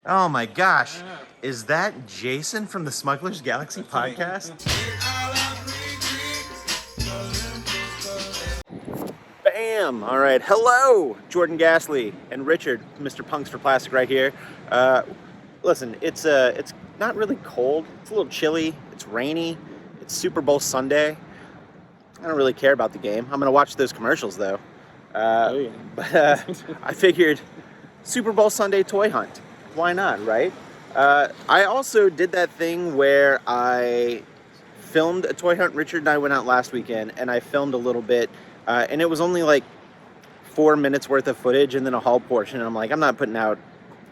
Oh my gosh, is that Jason from the Smugglers Galaxy podcast? Bam! All right, hello, Jordan Gasly and Richard, Mr. Punks for Plastic, right here. Listen, it's not really cold. It's a little chilly. It's rainy. It's Super Bowl Sunday. I don't really care about the game. I'm gonna watch those commercials though. But I figured Super Bowl Sunday toy hunt. Why not, right? I also did that thing where I filmed a toy hunt. Richard and I went out last weekend, and I filmed a little bit, and it was only like 4 minutes worth of footage, and then a haul portion. And I'm like, I'm not putting out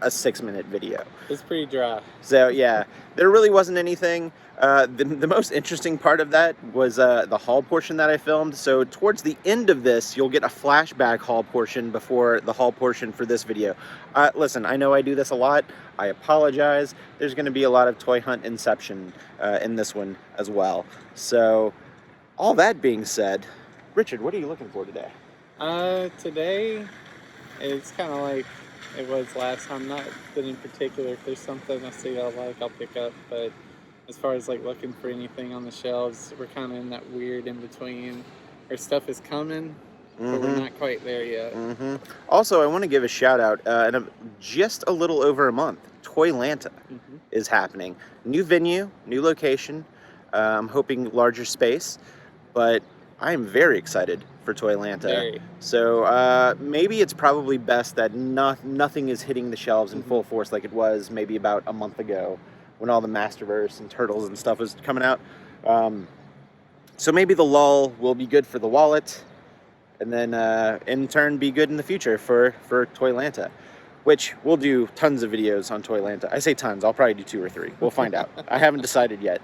a 6-minute video. It's pretty dry. So yeah, there really wasn't anything. The most interesting part of that was the haul portion that I filmed. So towards the end of this, you'll get a flashback haul portion before the haul portion for this video. Listen, I know I do this a lot. I apologize. There's going to be a lot of toy hunt inception in this one as well. So all that being said, Richard, what are you looking for today? Today, it's kind of like it was last time. Not that in particular, if there's something I see I like, I'll pick up. But as far as like looking for anything on the shelves, we're kind of in that weird in between. Our stuff is coming, but we're not quite there yet. Also, I want to give a shout out. In just a little over a month, Toylanta is happening. New venue, new location. I'm hoping larger space, but I am very excited for Toylanta. Very. So maybe it's probably best that nothing is hitting the shelves in full force like it was maybe about a month ago when all the Masterverse and Turtles and stuff was coming out. So maybe the lull will be good for the wallet, and then in turn be good in the future for Toylanta, which we'll do tons of videos on Toylanta. I say tons, I'll probably do 2 or 3. We'll find out. I haven't decided yet.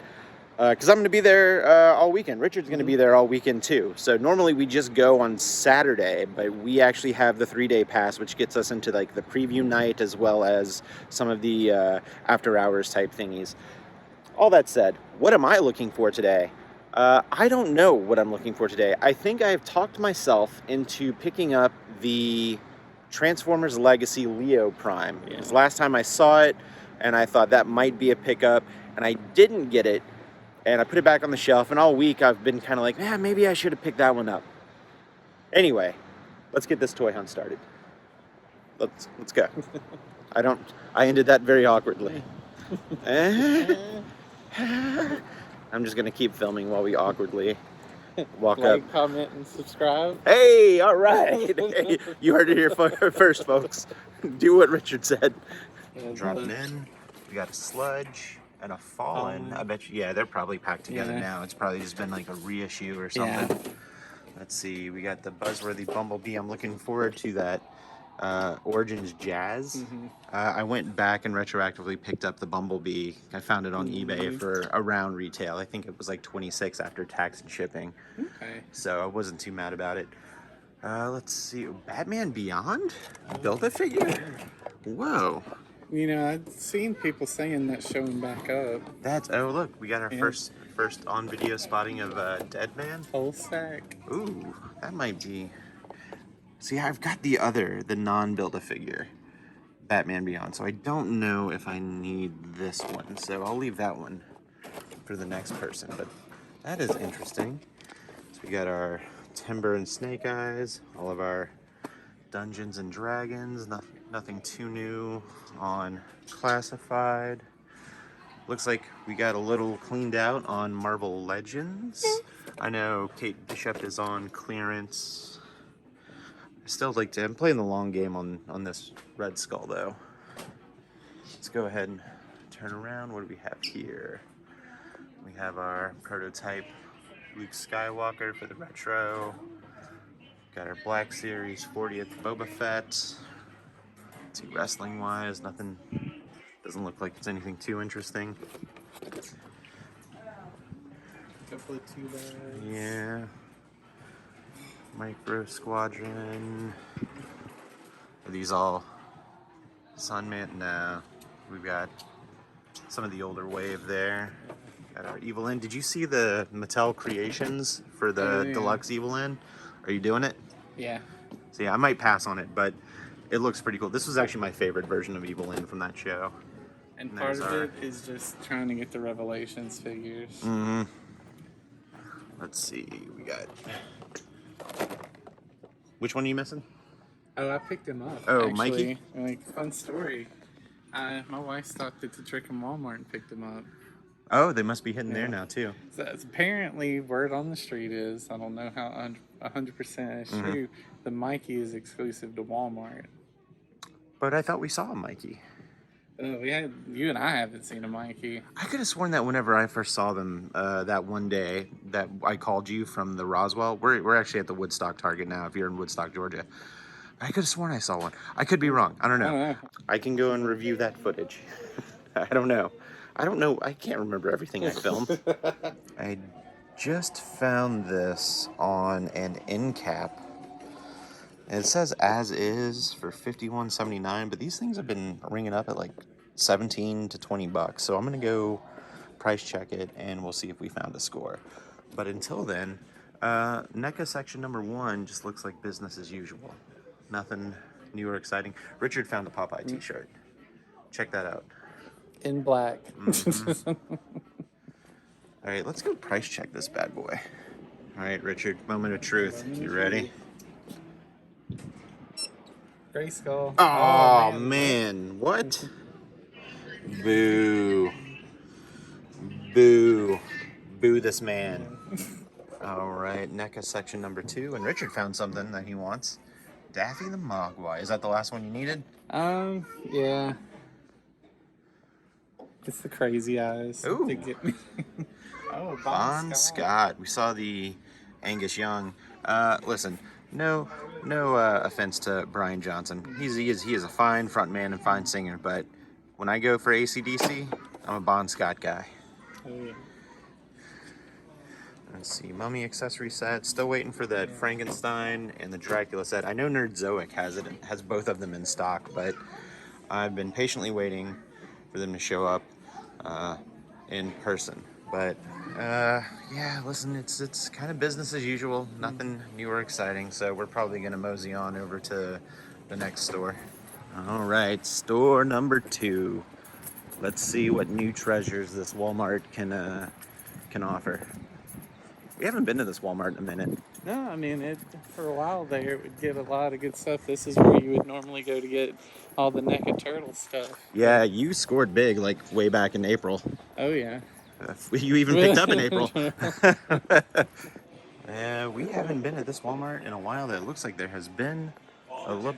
Because I'm going to be there all weekend. Richard's going to be there all weekend too. So normally we just go on Saturday, but we actually have the 3-day pass, which gets us into like the preview night as well as some of the after hours type thingies. All that said, what am I looking for today? I don't know what I'm looking for today. I think I've talked myself into picking up the Transformers Legacy Leo Prime. It was last time I saw it, and I thought that might be a pickup, and I didn't get it. And I put it back on the shelf, and all week I've been kind of like, maybe I should have picked that one up. Anyway, let's get this toy hunt started. Let's go. I ended that very awkwardly. I'm just gonna keep filming while we awkwardly walk up. Like, comment, and subscribe. Hey, all right. Hey, you heard it here first, folks. Do what Richard said. Dropping in. We got a sludge. And a fallen. I bet you, they're probably packed together now. It's probably just been like a reissue or something. Yeah. Let's see, we got the buzzworthy Bumblebee. I'm looking forward to that Origins Jazz. I went back and retroactively picked up the Bumblebee. I found it on eBay for around retail. I think it was like $26 after tax and shipping. Okay. So I wasn't too mad about it. Let's see, Batman Beyond? Build-A-Figure? Whoa. You know, I've seen people saying that's showing back up. Oh look, we got our first on video spotting of Deadman. Whole sack. Ooh, that might be. See, I've got the non-Build-A-Figure Batman Beyond, so I don't know if I need this one. So I'll leave that one for the next person. But that is interesting. So we got our Timber and Snake Eyes, all of our Dungeons and Dragons. Nothing too new on Classified. Looks like we got a little cleaned out on Marvel Legends. I know Kate Bishop is on clearance. I still like to. I'm playing the long game on this Red Skull though. Let's go ahead and turn around. What do we have here? We have our prototype Luke Skywalker for the retro. Got our Black Series 40th Boba Fett. Let's see, wrestling wise, nothing, doesn't look like it's anything too interesting. Couple of 2 bags. Yeah. Micro Squadron. Are these all Sunman? No. We've got some of the older wave there. Got our Evil N. Did you see the Mattel Creations for the deluxe Evil N? Are you doing it? Yeah. So yeah, I might pass on it, but It looks pretty cool. This was actually my favorite version of Evil Lynn from that show. And And part there's of our- it is just trying to get the Revelations figures. Mm-hmm. Let's see. We got. Which one are you missing? Oh, I picked him up. Oh, actually. Mikey? Like, fun story. My wife stopped at the Trick and Walmart and picked him up. Oh, they must be hitting there Yeah. now too. So apparently, word on the street is, I don't know how 100% is true, the Mikey is exclusive to Walmart. But I thought we saw a Mikey. You and I haven't seen a Mikey. I could have sworn that whenever I first saw them that one day that I called you from the Roswell. We're actually at the Woodstock Target now. If you're in Woodstock, Georgia, I could have sworn I saw one. I could be wrong. I don't know. I can go and review that footage. I don't know. I can't remember everything I filmed. I just found this on an end cap. And it says as is for $51.79, but these things have been ringing up at like 17 to 20 bucks. So I'm gonna go price check it and we'll see if we found a score. But until then, NECA section number 1 just looks like business as usual. Nothing new or exciting. Richard found a Popeye t-shirt. Check that out. In black. All right, let's go price check this bad boy. All right, Richard, moment of truth. You ready? Grayskull. Oh, man. What? Boo. Boo. Boo this man. All right, NECA section number 2. And Richard found something that he wants. Daffy the Mogwai. Is that the last one you needed? Yeah. It's the crazy eyes. Ooh. To get me. Oh, Bon Scott. We saw the Angus Young. Listen, no offense to Brian Johnson. He is a fine frontman and fine singer, but when I go for AC/DC, I'm a Bon Scott guy. Oh, yeah. Let's see, Mummy accessory set. Still waiting for that Frankenstein and the Dracula set. I know Nerdzoic has both of them in stock, but I've been patiently waiting for them to show up in person. But yeah, listen, it's kind of business as usual. Nothing new or exciting. So we're probably gonna mosey on over to the next store. All right, store number 2. Let's see what new treasures this Walmart can offer. We haven't been to this Walmart in a minute. No, I mean, for a while there, it would get a lot of good stuff. This is where you would normally go to get all the NECA Turtle stuff. Yeah, you scored big like way back in April. Oh, yeah. You even picked up in April. We haven't been at this Walmart in a while. That looks like there has been a look.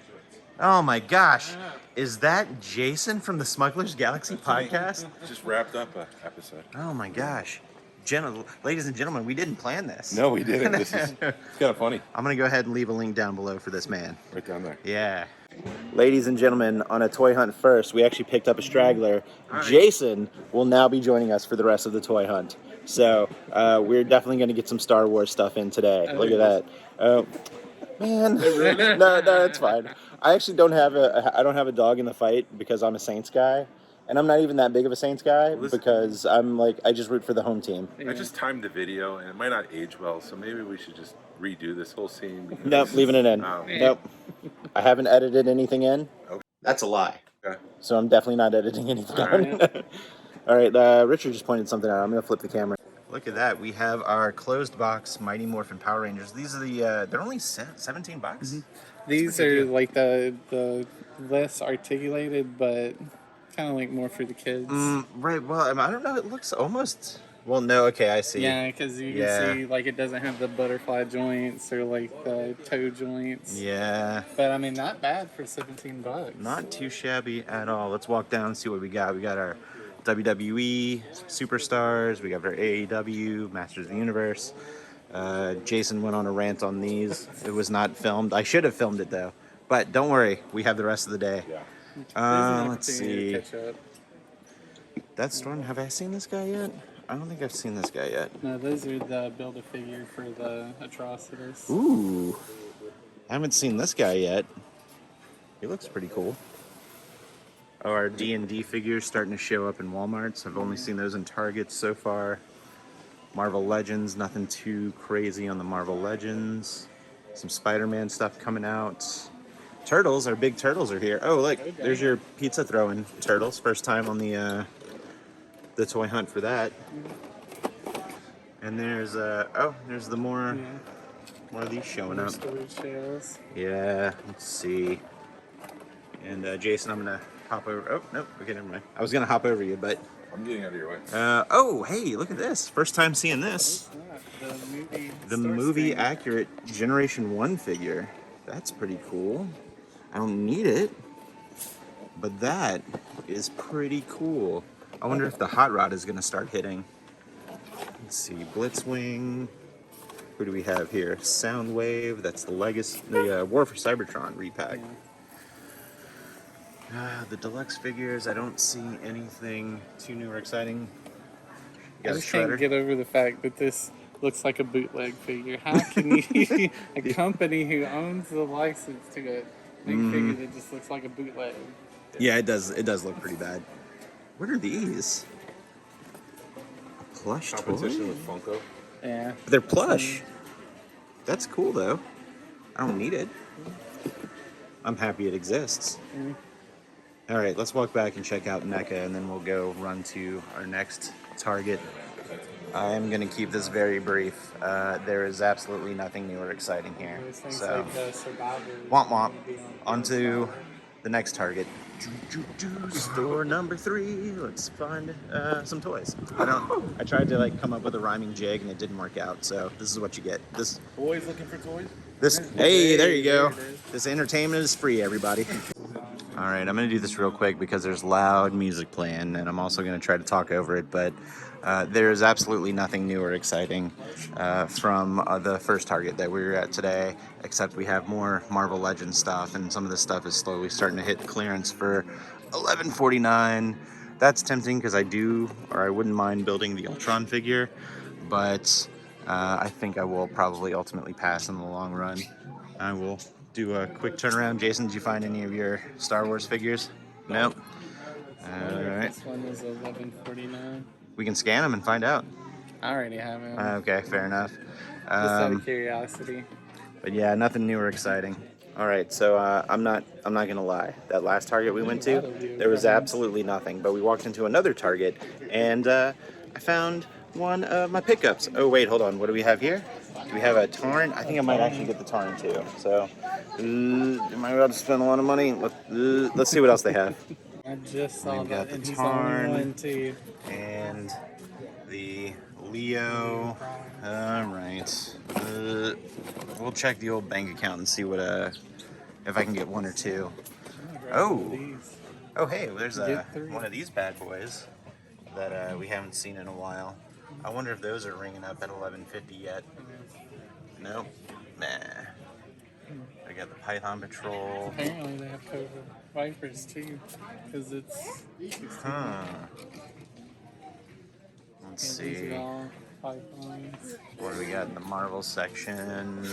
Oh my gosh. Is that Jason from the Smugglers Galaxy podcast? Just wrapped up an episode. Oh my gosh. Ladies and gentlemen, we didn't plan this. No, we didn't. It's kind of funny. I'm going to go ahead and leave a link down below for this man. Right down there. Yeah. Ladies and gentlemen, on a toy hunt first, we actually picked up a straggler. Jason will now be joining us for the rest of the toy hunt. So we're definitely going to get some Star Wars stuff in today. Look at that. Oh, man. No, it's fine. I actually don't have a dog in the fight because I'm a Saints guy. And I'm not even that big of a Saints guy because I just root for the home team. I just timed the video and it might not age well, so maybe we should just redo this whole scene. Nope, leaving it in. Nope. I haven't edited anything in. Okay. That's a lie. Okay. So I'm definitely not editing anything in. All right, Richard just pointed something out. I'm going to flip the camera. Look at that. We have our closed box Mighty Morphin Power Rangers. These are they're only 17 bucks. Mm-hmm. These are like the less articulated, but kind of like more for the kids. Right. Well, I don't know. It looks almost. Well, no. Okay, I see. Yeah, because you can see like it doesn't have the butterfly joints or like the toe joints. Yeah. But I mean, not bad for 17 bucks. Not too shabby at all. Let's walk down and see what we got. We got our WWE superstars. We got our AEW Masters of the Universe. Jason went on a rant on these. It was not filmed. I should have filmed it though. But don't worry, we have the rest of the day. Yeah. Let's see. That's Storm. Have I seen this guy yet? I don't think I've seen this guy yet. No, those are the Build-A-Figure for the Atrocitus. Ooh. I haven't seen this guy yet. He looks pretty cool. Oh, our D&D figures starting to show up in Walmarts. I've only seen those in Target so far. Marvel Legends, nothing too crazy on the Marvel Legends. Some Spider-Man stuff coming out. turtles, our big turtles are here. Oh, look, there's your pizza throwing turtles. First time on the toy hunt for that. And there's there's the more of these showing up. Storage shells. Yeah, let's see. And Jason, I'm gonna hop over. Oh nope, okay, never mind. I was gonna hop over you, but I'm getting out of your way. oh hey, look at this! First time seeing this. The movie accurate Generation 1 figure. That's pretty cool. I don't need it, but that is pretty cool. I wonder if the Hot Rod is gonna start hitting. Let's see, Blitzwing. Who do we have here? Soundwave. That's the Legacy, the War for Cybertron repack. The deluxe figures. I don't see anything too new or exciting. I just can't get over the fact that this looks like a bootleg figure. How can you, a company who owns the license to a big figure that just looks like a bootleg? Yeah, it does. It does look pretty bad. What are these? A plush Competition toy? with Funko. Yeah. But they're plush. That's cool though. I don't need it. I'm happy it exists. All right, let's walk back and check out NECA, and then we'll go run to our next target. I am going to keep this very brief. There is absolutely nothing new or exciting here. So, womp womp. On to the next target. Store number 3. Let's find some toys. I tried to come up with a rhyming jig, and it didn't work out. So this is what you get. Boys looking for toys? Hey, there you go. This entertainment is free, everybody. All right, I'm going to do this real quick because there's loud music playing, and I'm also going to try to talk over it, but there is absolutely nothing new or exciting from the first target that we were at today, except we have more Marvel Legends stuff, and some of this stuff is slowly starting to hit clearance for $11.49. That's tempting because I wouldn't mind building the Ultron figure, but I think I will probably ultimately pass in the long run. I will do a quick turnaround. Jason, did you find any of your Star Wars figures? Nope. All right. This one is $11.49. We can scan them and find out. I already have it. Okay, fair enough. Just out of curiosity. But yeah, nothing new or exciting. All right, so I'm not gonna lie. That last Target we went to, there was absolutely nothing. But we walked into another Target, and I found one of my pickups. Oh wait, hold on. What do we have here? Do we have a Tarn? I think I might actually get the Tarn too. So, am I about to spend a lot of money? Let's see what else they have. I just saw We've got that, and the he's the only Tarn. one too. And the Leo. All right. We'll check the old bank account and see what if I can get one or two. Oh. Oh, hey, there's one of these bad boys that we haven't seen in a while. I wonder if those are ringing up at $11.50 yet. Nope. Nah. I got the Python Patrol. Apparently they have Cobra Vipers too, because it's 16. Huh. Let's see. Pythons. What do we got in the Marvel section?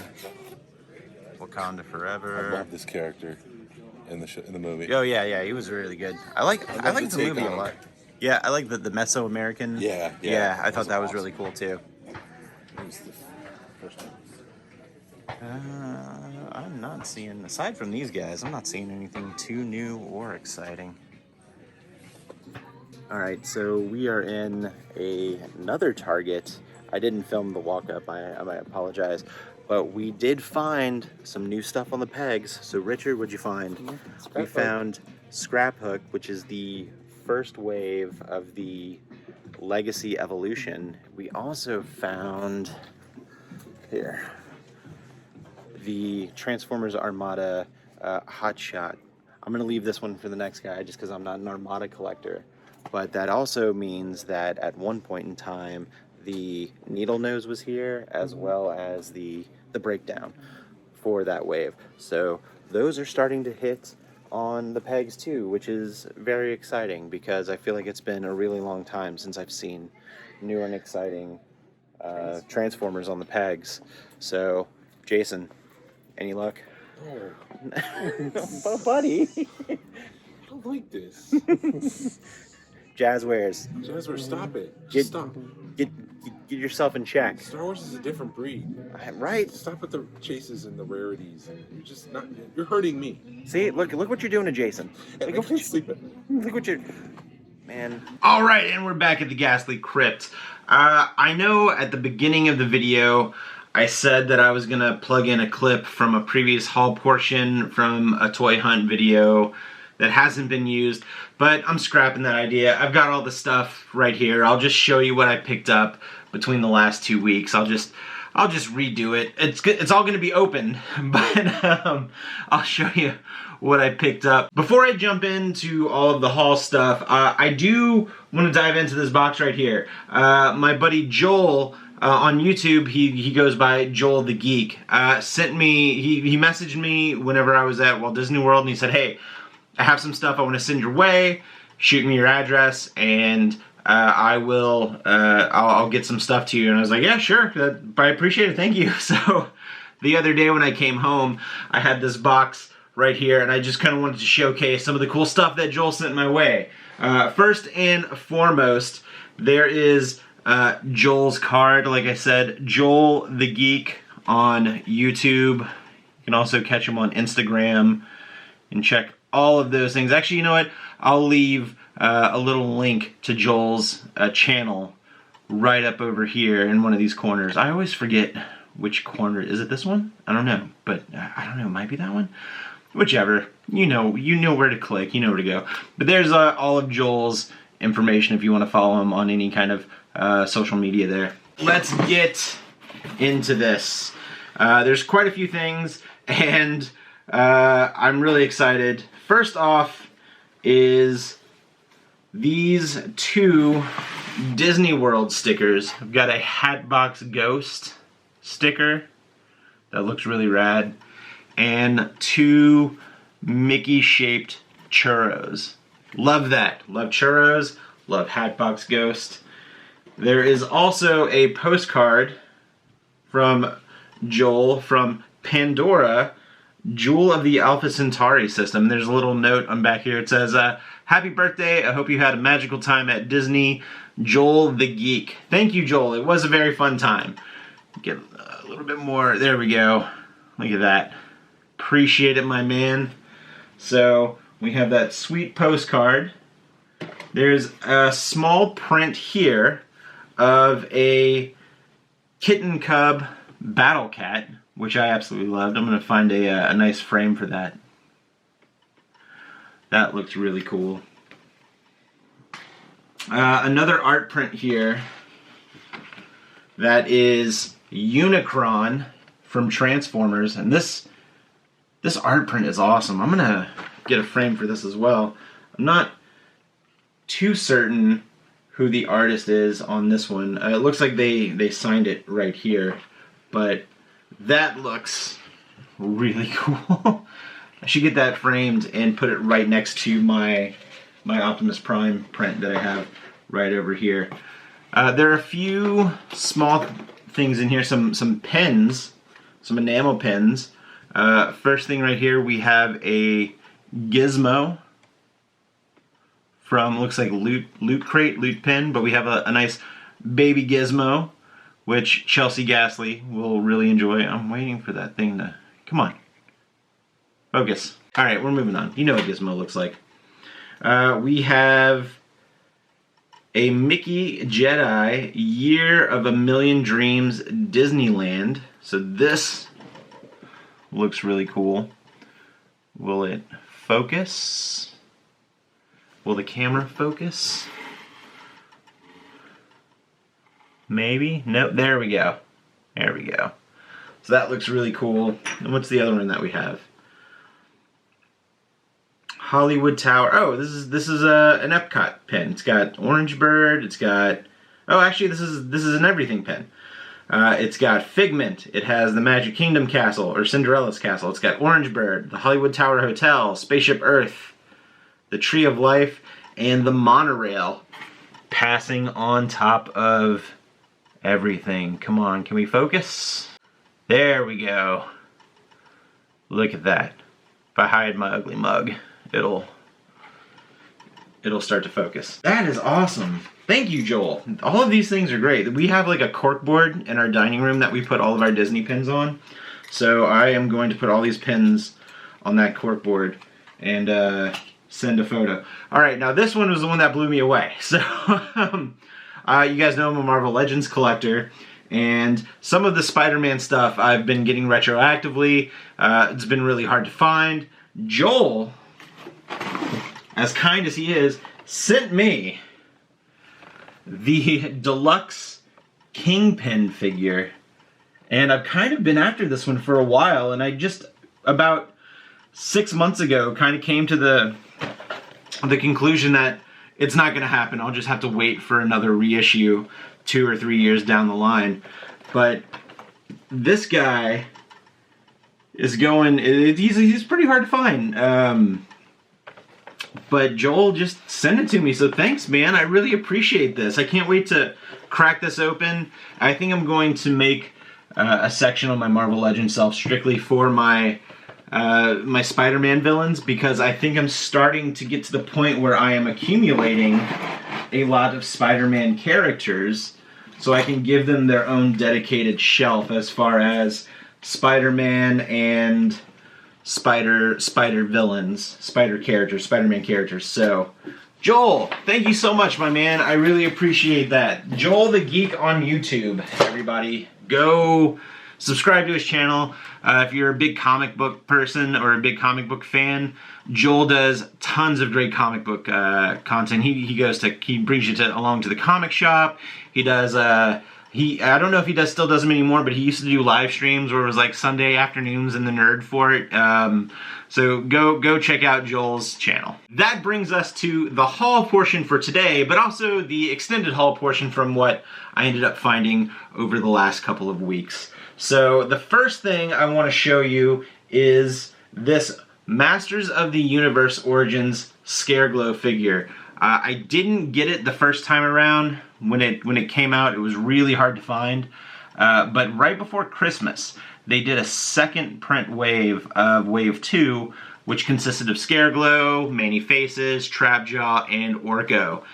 Wakanda I Forever. love this character in the movie. Oh yeah, he was really good. I like the movie a lot. Yeah, I like the Mesoamerican. Yeah, I thought that was really cool too. That was the first one. I'm not seeing, aside from these guys, I'm not seeing anything too new or exciting. All right, so we are in another Target. I didn't film the walk-up, I apologize. But we did find some new stuff on the pegs. So Richard, what'd you find? We found Scrap Hook, which is the first wave of the Legacy Evolution. We also found, here, the Transformers Armada Hot Shot. I'm gonna leave this one for the next guy just because I'm not an Armada collector. But that also means that at one point in time, the Needle Nose was here, as well as the breakdown for that wave. So those are starting to hit on the pegs too, which is very exciting because I feel like it's been a really long time since I've seen new and exciting Transformers on the pegs. So, Jason, any luck? Oh, Buddy. I don't like this. Jazzwares. Jasper, stop it. Get- Stop. get yourself in check. Star Wars is a different breed. Right? Stop with the chases and the rarities. You're just not. You're hurting me. See, look what you're doing to Jason. And Look I can't sleep at night. Look what you're, man. All right, and we're back at the Ghastly Crypt. I know at the beginning of the video, I said that I was gonna plug in a clip from a previous haul portion from a toy hunt video that hasn't been used, but I'm scrapping that idea. I've got all the stuff right here. I'll just show you what I picked up between the last 2 weeks. I'll just redo it. It's all gonna be open, but I'll show you what I picked up. Before I jump into all of the haul stuff, I do want to dive into this box right here. My buddy Joel on YouTube, he goes by Joel the Geek, sent me, he messaged me whenever I was at Walt Disney World, and he said, hey, I have some stuff I want to send your way, shoot me your address, and I'll get some stuff to you. And I was like, yeah, sure, I appreciate it, thank you. So the other day when I came home, I had this box right here, and I just kind of wanted to showcase some of the cool stuff that Joel sent my way. First and foremost, there is Joel's card. Like I said, Joel the Geek on YouTube. You can also catch him on Instagram and check all of those things. Actually, you know what? I'll leave a little link to Joel's channel right up over here in one of these corners. I always forget which corner. Is it this one? I don't know, but I don't know. It might be that one. Whichever, you know where to click, you know where to go. But there's all of Joel's information if you want to follow him on any kind of social media there. Let's get into this. There's quite a few things, and I'm really excited. First off is these 2 Disney World stickers. I've got a Hatbox Ghost sticker that looks really rad, and 2 Mickey-shaped churros. Love that. Love churros. Love Hatbox Ghost. There is also a postcard from Joel from Pandora, Jewel of the Alpha Centauri system. There's a little note on back here. It says, happy birthday. I hope you had a magical time at Disney. Joel the Geek. Thank you, Joel. It was a very fun time. Get a little bit more. There we go. Look at that. Appreciate it, my man. So we have that sweet postcard. There's a small print here of a kitten cub battle cat, which I absolutely loved. I'm going to find a nice frame for that. That looks really cool. Another art print here that is Unicron from Transformers, and this art print is awesome. I'm gonna get a frame for this as well. I'm not too certain who the artist is on this one. It looks like they signed it right here, but that looks really cool. I should get that framed and put it right next to my Optimus Prime print that I have right over here. There are a few small things in here, some pens, some enamel pens. First thing right here, we have a Gizmo from, looks like Loot Crate, Loot Pen, but we have a nice baby Gizmo, which Chelsea Ghastly will really enjoy. I'm waiting for that thing to, come on, focus. All right, we're moving on. You know what Gizmo looks like. We have a Mickey Jedi Year of a Million Dreams Disneyland. So this looks really cool. Will it focus? Will the camera focus? Maybe? Nope, there we go. There we go. So that looks really cool. And what's the other one that we have? Hollywood Tower. Oh, this is an Epcot pen. It's got Orange Bird. It's got, oh, actually this is an everything pen. It's got Figment. It has the Magic Kingdom Castle or Cinderella's Castle. It's got Orange Bird, the Hollywood Tower Hotel, Spaceship Earth, the Tree of Life, and the monorail passing on top of everything. Come on, can we focus? There we go. Look at that. If I hide my ugly mug, it'll it'll start to focus. That is awesome. Thank you, Joel. All of these things are great. We have like a cork board in our dining room that we put all of our Disney pins on. So I am going to put all these pins on that cork board and send a photo. All right, now this one was the one that blew me away. So you guys know I'm a Marvel Legends collector, and some of the Spider-Man stuff I've been getting retroactively. It's been really hard to find. Joel, as kind as he is, sent me the deluxe Kingpin figure, and I've kind of been after this one for a while, and I just about 6 months ago kind of came to the conclusion that it's not going to happen. I'll just have to wait for another reissue 2 or 3 years down the line. But this guy is going, he's pretty hard to find. But Joel just sent it to me, so thanks, man. I really appreciate this. I can't wait to crack this open. I think I'm going to make a section on my Marvel Legends shelf strictly for my my Spider-Man villains, because I think I'm starting to get to the point where I am accumulating a lot of Spider-Man characters, so I can give them their own dedicated shelf as far as Spider-Man and Spider villains, Spider-Man characters. So, Joel, thank you so much, my man. I really appreciate that. Joel the Geek on YouTube, everybody. Go subscribe to his channel. If you're a big comic book person or a big comic book fan, Joel does tons of great comic book content. He brings you along to the comic shop. He does I don't know if he still does them anymore, but he used to do live streams where it was like Sunday afternoons in the Nerd Fort. So go check out Joel's channel. That brings us to the haul portion for today, but also the extended haul portion from what I ended up finding over the last couple of weeks. So the first thing I want to show you is this Masters of the Universe Origins Scareglow figure. I didn't get it the first time around. When it came out, it was really hard to find. But right before Christmas, they did a second print wave of Wave 2, which consisted of Scareglow, Manny Faces, Trapjaw, and Orko.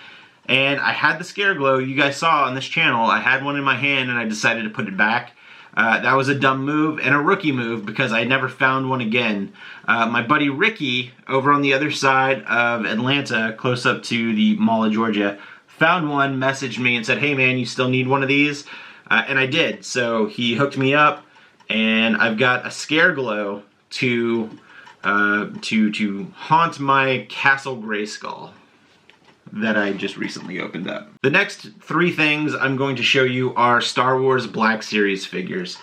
And I had the Scareglow you guys saw on this channel. I had one in my hand and I decided to put it back. That was a dumb move and a rookie move because I never found one again. My buddy Ricky, over on the other side of Atlanta, close up to the Mall of Georgia, found one, messaged me and said, "Hey man, you still need one of these?" And I did. So he hooked me up, and I've got a Scareglow to haunt my Castle Grayskull that I just recently opened up. The next 3 things I'm going to show you are Star Wars Black Series figures.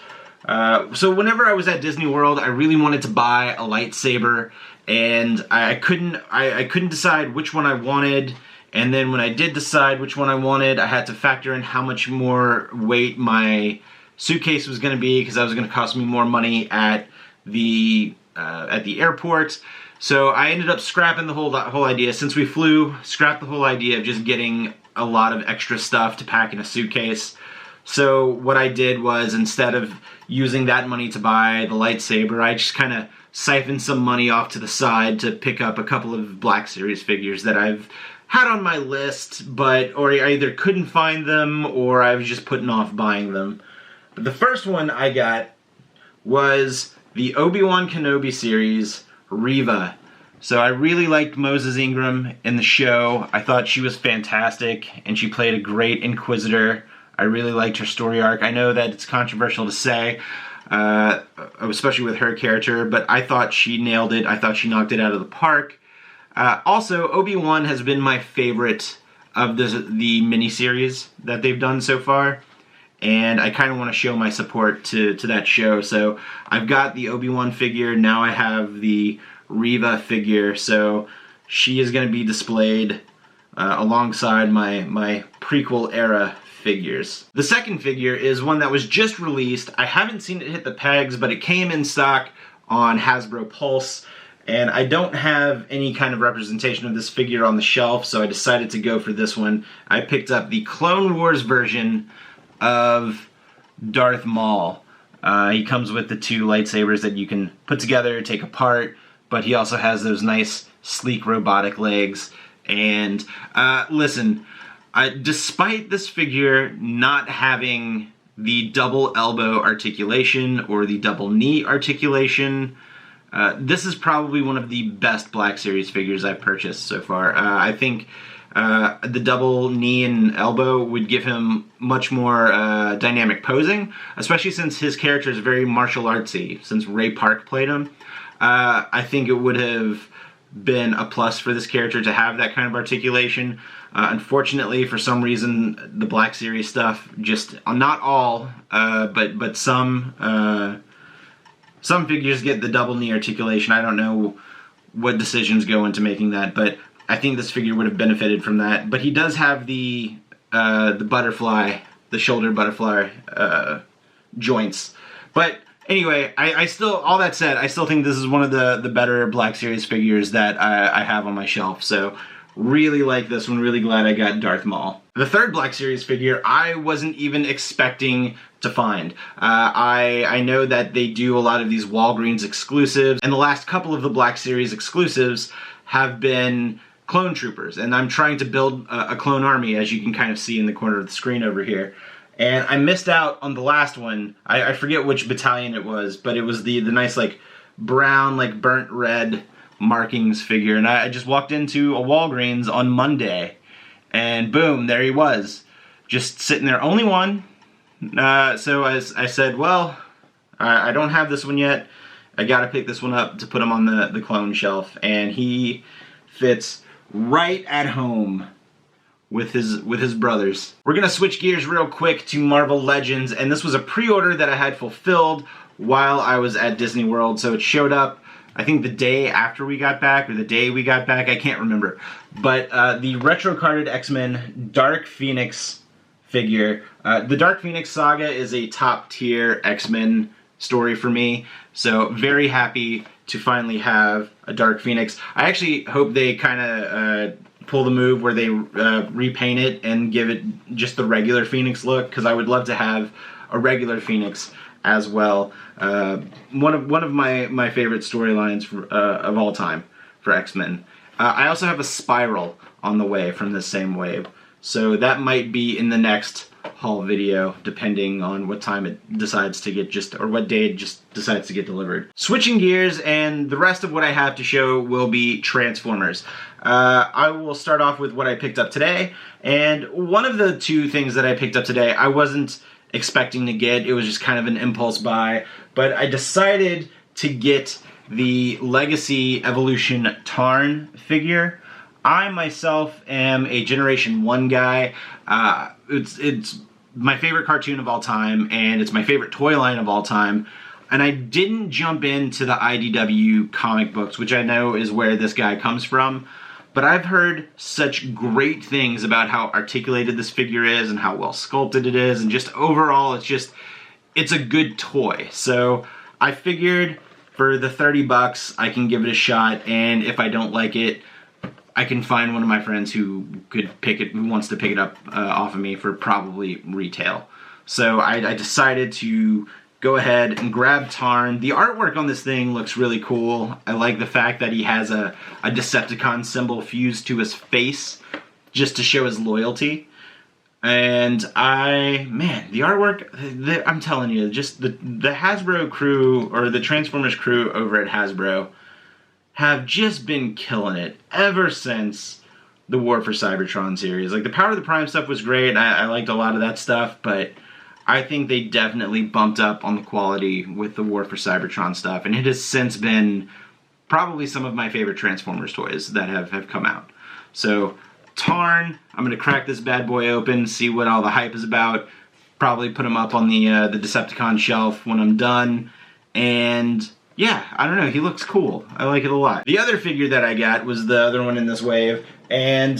So whenever I was at Disney World, I really wanted to buy a lightsaber, and I couldn't decide which one I wanted. And then when I did decide which one I wanted, I had to factor in how much more weight my suitcase was going to be, because that was going to cost me more money at the airport. So I ended up scrapping the whole idea. Since we flew, scrapped the whole idea of just getting a lot of extra stuff to pack in a suitcase. So what I did was, instead of using that money to buy the lightsaber, I just kind of siphoned some money off to the side to pick up a couple of Black Series figures that I've had on my list, or I either couldn't find them or I was just putting off buying them. But the first one I got was the Obi-Wan Kenobi series, Reva. So I really liked Moses Ingram in the show. I thought she was fantastic, and she played a great Inquisitor. I really liked her story arc. I know that it's controversial to say, especially with her character, but I thought she nailed it. I thought she knocked it out of the park. Also, Obi-Wan has been my favorite of the miniseries that they've done so far, and I kind of want to show my support to that show. So I've got the Obi-Wan figure, now I have the Reva figure, so she is going to be displayed alongside my prequel era figures. The second figure is one that was just released. I haven't seen it hit the pegs, but it came in stock on Hasbro Pulse. And I don't have any kind of representation of this figure on the shelf, so I decided to go for this one. I picked up the Clone Wars version of Darth Maul. He comes with the 2 lightsabers that you can put together, take apart, but he also has those nice, sleek, robotic legs. And listen, despite this figure not having the double elbow articulation or the double knee articulation, this is probably one of the best Black Series figures I've purchased so far. I think the double knee and elbow would give him much more dynamic posing, especially since his character is very martial artsy, since Ray Park played him. I think it would have been a plus for this character to have that kind of articulation. Unfortunately, for some reason, the Black Series stuff, just not all, but some figures get the double knee articulation. I don't know what decisions go into making that, but I think this figure would have benefited from that. But he does have the butterfly, the shoulder butterfly joints. But anyway, I still, all that said, I still think this is one of the better Black Series figures that I have on my shelf. So really like this one, really glad I got Darth Maul. The third Black Series figure I wasn't even expecting to find. I know that they do a lot of these Walgreens exclusives, and the last couple of the Black Series exclusives have been clone troopers, and I'm trying to build a clone army, as you can kind of see in the corner of the screen over here. And I missed out on the last one. I forget which battalion it was, but it was the nice like brown, like burnt red markings figure. And I just walked into a Walgreens on Monday, and boom, there he was, just sitting there. Only one. So I said, well, I don't have this one yet. I gotta pick this one up to put him on the clone shelf, and he fits right at home with his brothers. We're gonna switch gears real quick to Marvel Legends, and this was a pre-order that I had fulfilled while I was at Disney World. So it showed up, I think, the day after we got back, or the day we got back, I can't remember. But the retro carded X-Men Dark Phoenix figure. The Dark Phoenix saga is a top tier X-Men story for me, so very happy to finally have a Dark Phoenix. I actually hope they kind of pull the move where they repaint it and give it just the regular Phoenix look, because I would love to have a regular Phoenix as well. One of my favorite storylines of all time for X-Men. I also have a Spiral on the way from the same wave, so that might be in the next haul video, depending on what time it decides to get or what day it just decides to get delivered. Switching gears, and the rest of what I have to show will be Transformers. I will start off with what I picked up today, and one of the two things that I picked up today I wasn't expecting to get. It was just kind of an impulse buy, but I decided to get the Legacy Evolution Tarn figure. I myself am a Generation 1 guy. It's my favorite cartoon of all time, and it's my favorite toy line of all time. And I didn't jump into the IDW comic books, which I know is where this guy comes from. But I've heard such great things about how articulated this figure is and how well sculpted it is, and just overall it's a good toy. So I figured for the $30 I can give it a shot, and if I don't like it, I can find one of my friends who wants to pick it up off of me for probably retail. So I decided to go ahead and grab Tarn. The artwork on this thing looks really cool. I like the fact that he has a Decepticon symbol fused to his face just to show his loyalty. And the artwork, I'm telling you, just the Hasbro crew, or the Transformers crew over at Hasbro, have just been killing it ever since the War for Cybertron series. Like, the Power of the Prime stuff was great. I liked a lot of that stuff, but I think they definitely bumped up on the quality with the War for Cybertron stuff, and it has since been probably some of my favorite Transformers toys that have come out. So, Tarn, I'm going to crack this bad boy open, see what all the hype is about, probably put him up on the Decepticon shelf when I'm done, and yeah, I don't know, he looks cool. I like it a lot. The other figure that I got was the other one in this wave, and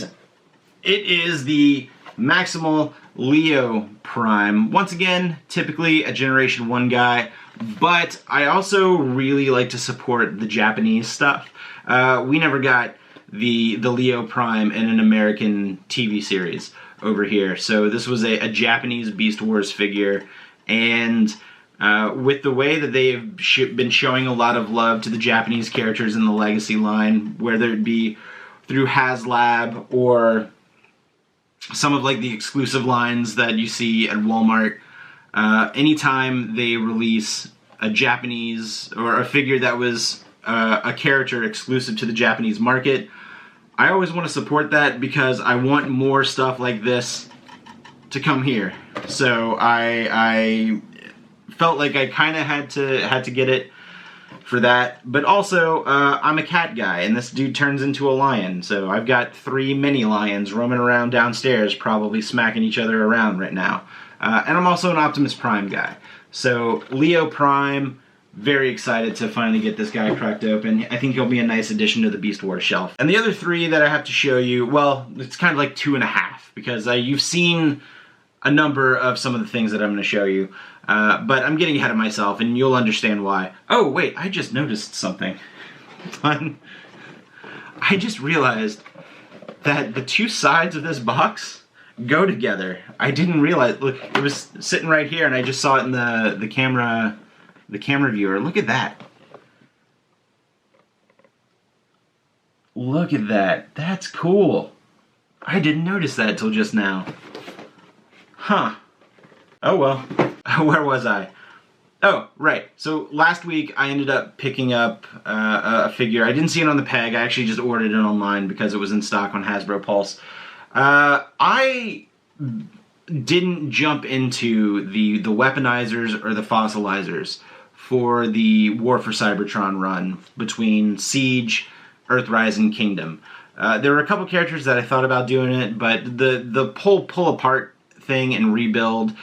it is the Maximal Leo Prime. Once again, typically a Generation 1 guy, but I also really like to support the Japanese stuff. We never got the Leo Prime in an American TV series over here, so this was a Japanese Beast Wars figure, and with the way that they've been showing a lot of love to the Japanese characters in the Legacy line, whether it be through HasLab or some of like the exclusive lines that you see at Walmart, anytime they release a Japanese or a figure that was a character exclusive to the Japanese market, I always want to support that because I want more stuff like this to come here. So I felt like I kind of had to get it for that. But also, I'm a cat guy, and this dude turns into a lion. So I've got 3 mini lions roaming around downstairs, probably smacking each other around right now. And I'm also an Optimus Prime guy. So Leo Prime, very excited to finally get this guy cracked open. I think he'll be a nice addition to the Beast Wars shelf. And the other 3 that I have to show you, well, it's kind of like 2.5, because you've seen a number of some of the things that I'm going to show you. But I'm getting ahead of myself, and you'll understand why. Oh, wait, I just noticed something. I just realized that the 2 sides of this box go together. I didn't realize. Look, it was sitting right here, and I just saw it in the camera viewer. Look at that. Look at that. That's cool. I didn't notice that till just now. Huh. Oh well. Where was I? Oh, right. So last week I ended up picking up a figure. I didn't see it on the peg. I actually just ordered it online because it was in stock on Hasbro Pulse. I didn't jump into the weaponizers or the fossilizers for the War for Cybertron run between Siege, Earthrise, and Kingdom. There were a couple characters that I thought about doing it, but the pull apart thing and rebuild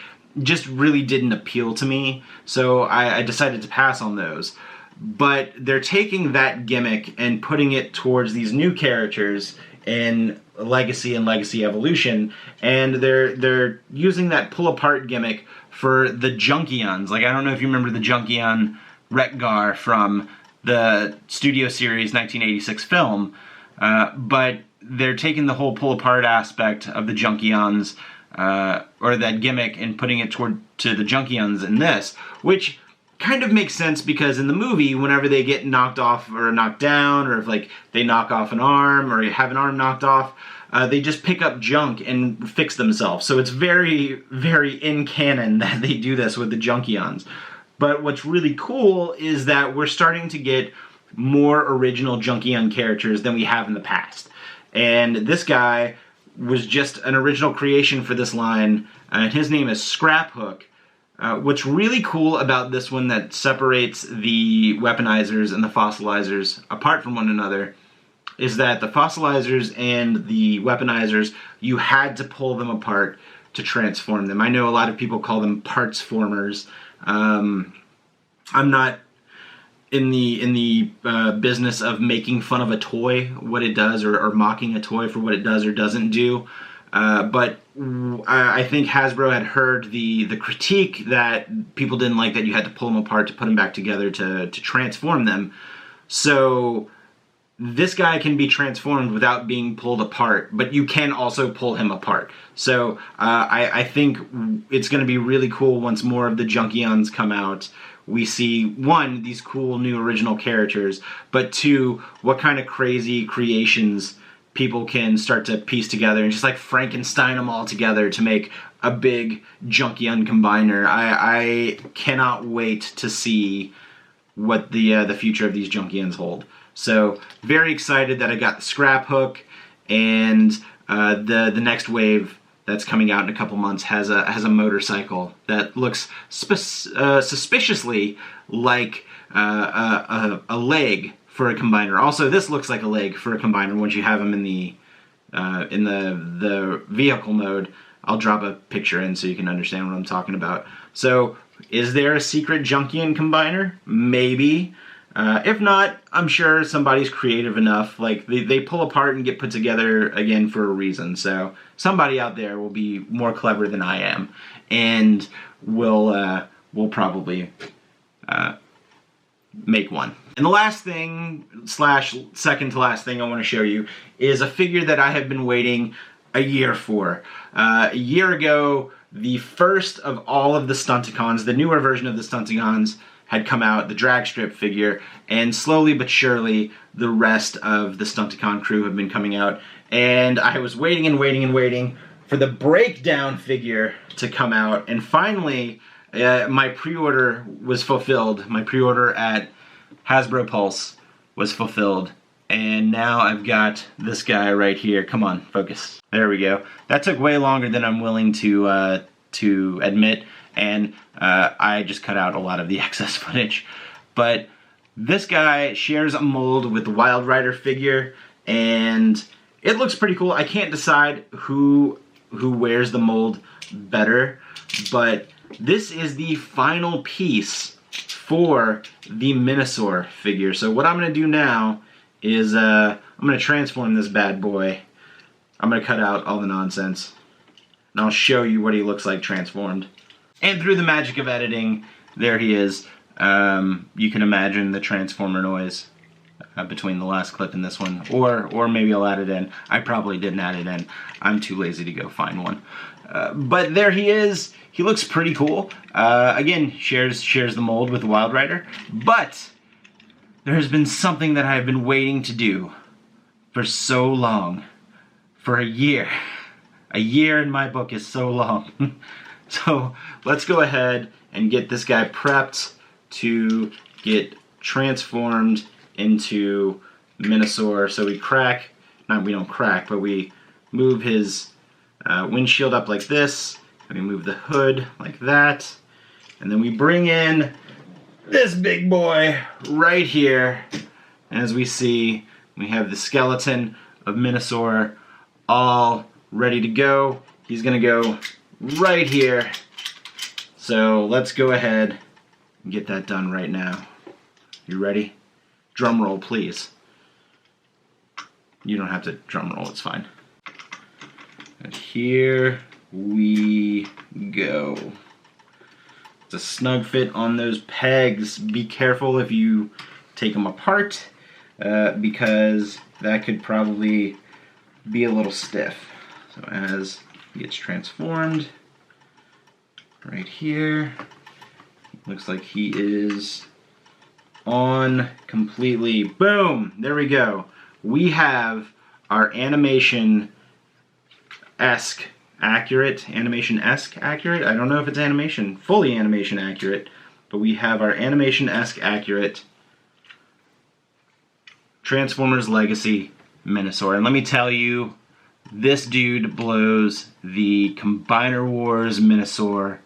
just really didn't appeal to me, so I decided to pass on those. But they're taking that gimmick and putting it towards these new characters in Legacy and Legacy Evolution, and they're using that pull-apart gimmick for the Junkions. Like, I don't know if you remember the Junkion Rekgar from the Studio Series 1986 film, but they're taking the whole pull-apart aspect of the Junkions, or that gimmick, and putting it to the Junkions in this, which kind of makes sense because in the movie, whenever they get knocked off or knocked down, or if like they knock off an arm or have an arm knocked off, they just pick up junk and fix themselves. So it's very, very in canon that they do this with the Junkions. But what's really cool is that we're starting to get more original Junkion characters than we have in the past. And this guy was just an original creation for this line, and his name is Scraphook. What's really cool about this one that separates the weaponizers and the fossilizers apart from one another is that the fossilizers and the weaponizers, you had to pull them apart to transform them. I know a lot of people call them parts formers. I'm not in the business of making fun of a toy, what it does, or mocking a toy for what it does or doesn't do. But I think Hasbro had heard the critique that people didn't like, that you had to pull them apart to put them back together to transform them. So this guy can be transformed without being pulled apart, but you can also pull him apart. So I think it's going to be really cool once more of the Junkions come out. We see, 1, these cool new original characters, but 2, what kind of crazy creations people can start to piece together and just like Frankenstein them all together to make a big Junkion combiner. I cannot wait to see what the future of these Junkions hold. So very excited that I got the Scraphook, and the next wave that's coming out in a couple months has a motorcycle that looks suspiciously like a leg for a combiner. Also, this looks like a leg for a combiner once you have them in the vehicle mode. I'll drop a picture in so you can understand what I'm talking about. So, is there a secret Junkion combiner? Maybe. If not, I'm sure somebody's creative enough. Like, they pull apart and get put together again for a reason. So somebody out there will be more clever than I am, and will probably make one. And the last thing, / second to last thing I want to show you is a figure that I have been waiting a year for. A year ago, the first of all of the Stunticons, the newer version of the Stunticons, had come out, the drag strip figure, and slowly but surely the rest of the Stunticon crew have been coming out. And I was waiting and waiting and waiting for the breakdown figure to come out, and finally my pre-order was fulfilled. My pre-order at Hasbro Pulse was fulfilled, and now I've got this guy right here. Come on, focus. There we go. That took way longer than I'm willing to admit, and I just cut out a lot of the excess footage. But this guy shares a mold with the Wild Rider figure, and it looks pretty cool. I can't decide who wears the mold better, but this is the final piece for the Minosaur figure. So what I'm going to do now is I'm going to transform this bad boy. I'm going to cut out all the nonsense, and I'll show you what he looks like transformed. And through the magic of editing, there he is. You can imagine the transformer noise between the last clip and this one, or maybe I'll add it in. I probably didn't add it in. I'm too lazy to go find one. But there he is. He looks pretty cool. Again, shares the mold with the Wild Rider. But there has been something that I've been waiting to do for so long. For a year. A year in my book is so long. So let's go ahead and get this guy prepped to get transformed into Minosaur. So we don't crack, but we move his windshield up like this, and we move the hood like that, and then we bring in this big boy right here. And as we see, we have the skeleton of Minosaur all ready to go. He's gonna go right here. So let's go ahead and get that done right now. You ready? Drum roll, please. You don't have to drum roll, it's fine. And here we go. It's a snug fit on those pegs. Be careful if you take them apart, because that could probably be a little stiff. So as he gets transformed, right here, looks like he is on completely. Boom! There we go. We have our animation-esque accurate. Animation-esque accurate? I don't know if it's animation, fully animation accurate, but we have our animation-esque accurate Transformers Legacy Minosaur. And let me tell you, this dude blows the Combiner Wars Minosaur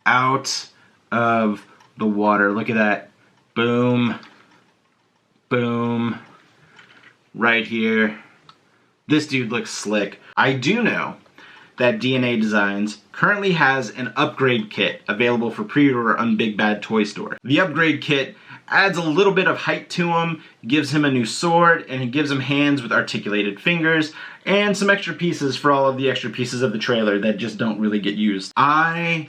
out of the water. Look at that. Boom. Boom. Right here. This dude looks slick. I do know that DNA Designs currently has an upgrade kit available for pre-order on Big Bad Toy Store. The upgrade kit adds a little bit of height to him, gives him a new sword, and it gives him hands with articulated fingers, and some extra pieces for all of the extra pieces of the trailer that just don't really get used. I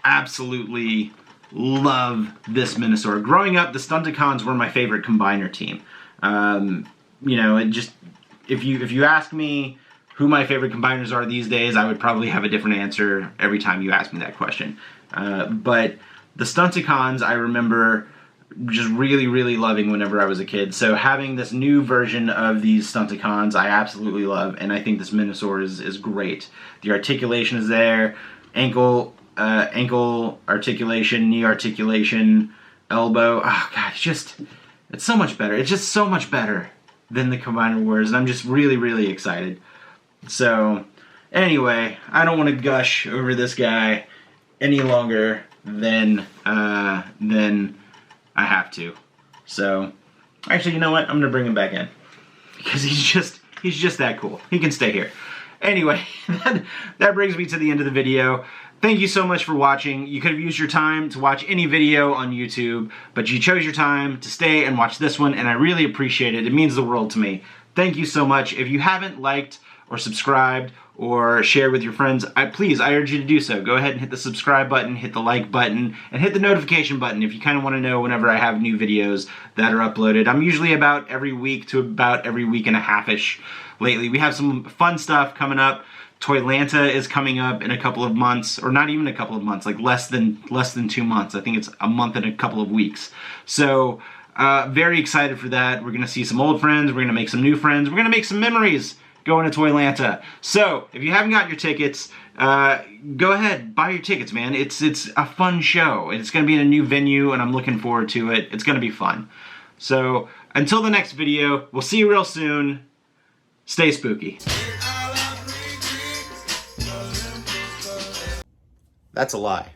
absolutely love this Minosaur. Growing up, the Stunticons were my favorite combiner team. You know, it just, if you ask me who my favorite combiners are these days, I would probably have a different answer every time you ask me that question. But the Stunticons, I remember just really, really loving whenever I was a kid. So having this new version of these Stunticons, I absolutely love, and I think this Minosaur is great. The articulation is there, ankle articulation, knee articulation, elbow. Oh god, it's so much better. It's just so much better than the Combiner Wars, and I'm just really, really excited. So, anyway, I don't want to gush over this guy any longer than I have to. So, actually, you know what? I'm gonna bring him back in because he's just that cool. He can stay here. Anyway, that brings me to the end of the video. Thank you so much for watching. You could have used your time to watch any video on YouTube, but you chose your time to stay and watch this one, and I really appreciate it. It means the world to me. Thank you so much. If you haven't liked or subscribed or shared with your friends, please, I urge you to do so. Go ahead and hit the subscribe button, hit the like button, and hit the notification button if you kind of want to know whenever I have new videos that are uploaded. I'm usually about every week to about every week and a half-ish lately. We have some fun stuff coming up Toylanta is coming up in a couple of months, or not even a couple of months, like less than 2 months. I think it's a month and a couple of weeks. So very excited for that. We're gonna see some old friends. We're gonna make some new friends. We're gonna make some memories going to Toylanta. So if you haven't got your tickets, go ahead, buy your tickets, man. It's a fun show. It's gonna be in a new venue, and I'm looking forward to it. It's gonna be fun. So until the next video, we'll see you real soon. Stay spooky. That's a lie.